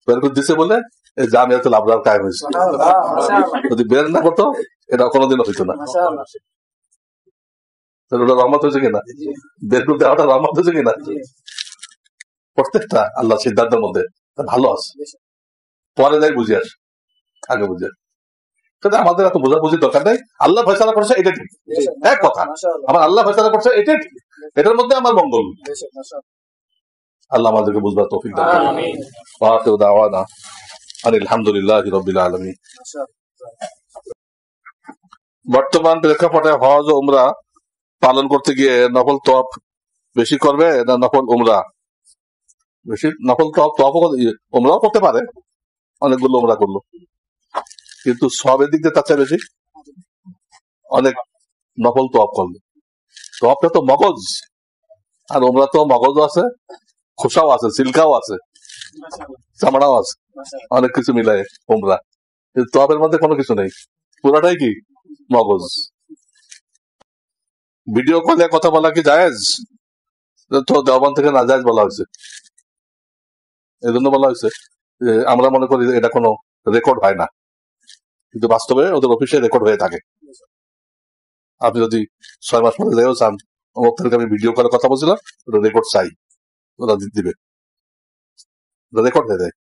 বের করে দিছে বলে এই জামিয়াতুল আবরার কায়েম হয়েছে। যদি বের না করতো এটা কোনোদিনও হইতো না। ওটা রহমত হয়েছে কিনা, বের করে দেওয়াটা রহমত হয়েছে কিনা, প্রত্যেকটা আল্লাহ সিদ্ধান্তের মধ্যে ভালো আছে। পরে যাই বুঝে আস, আগে বুঝে আস। কিন্তু আমাদের এত বোঝাবুঝির দরকার নেই, আল্লাহ ফয়সালা করছে এটা ঠিক, এক কথা, আমার আল্লাহ ফয়সালা করছে এটাই ঠিক, এটার মধ্যে আমার মঙ্গল। আল্লাহ আমাদেরকে বুঝবার তৌফিক দান করুন। ওয়া আখিরু দাওয়ানা আলহামদুলিল্লাহি রাব্বিল আলামিন। বর্তমান প্রেক্ষাপটে হজ ও উমরা পালন করতে গিয়ে নফল তওয়াফ বেশি করবে না নফল উমরা বেশি? নফল তওয়াফ উমরাও করতে পারে, অনেকগুলো উমরা করলো, কিন্তু সবের দিক দিয়ে তার চেয়ে বেশি অনেক নফল তওয়াফ করলো। তওয়াফটা তো মগজ, আর উমরা তো মগজও আছে, খোসাও আছে, সিল্কাও আছে, চামড়াও আছে, অনেক কিছু মিলায় উমরা। কিন্তু তওয়াফের মধ্যে কোনো কিছু নেই, পুরাটাই কি মগজ। ভিডিও কলে কথা বলা কি জায়েজ? তো দেওবন্দ থেকে না জায়েজ বলা হয়েছে, এই জন্য বলা হয়েছে যে আমরা মনে করি এটা কোনো রেকর্ড হয় না, কিন্তু বাস্তবে ওদের অফিসে রেকর্ড হয়ে থাকে। আপনি যদি 6 মাস পরে যাইও চান, অমুক তারিখে আমি ভিডিও কলে কথা বলছিলাম, ওটা রেকর্ড চাই, ওরা দিবে, রেকর্ড হয়ে যায়।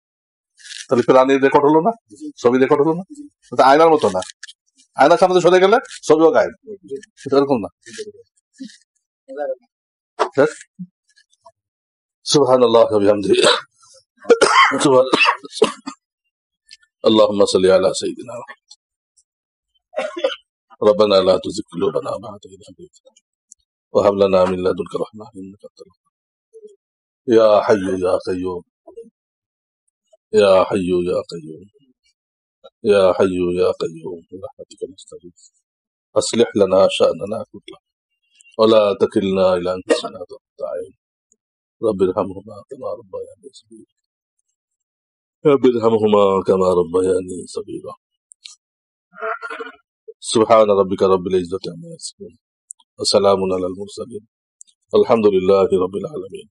তাহলে প্রাণীর রেকর্ড হলো না, ছবি রেকর্ড হলো না, আয়নার মতো না, আয়নার সামনে সরে গেলে ছবিও গায়েব, এরকম না। সুবহানাল্লাহ ওয়া বিহামদিহি, আল্লাহুম্মা সাল্লি আলা সাইয়্যিদিনা ربنا لا تزغ قلوبنا بعد إذ هديتنا وهب لنا من لدنك رحمة إنك أنت الوهاب. يا حي يا قيوم يا حي يا قيوم يا حي يا قيوم برحمتك نستغيث أصلح لنا شأننا كله ولا تكلنا إلى أنفسنا طرفة عين رب ارحمهما كما ربياني صغيرا رب ارحمهما كما ربياني صغيرا سبحان ربك رب العزة عما يصفون وسلام على المرسلين الحمد لله رب العالمين.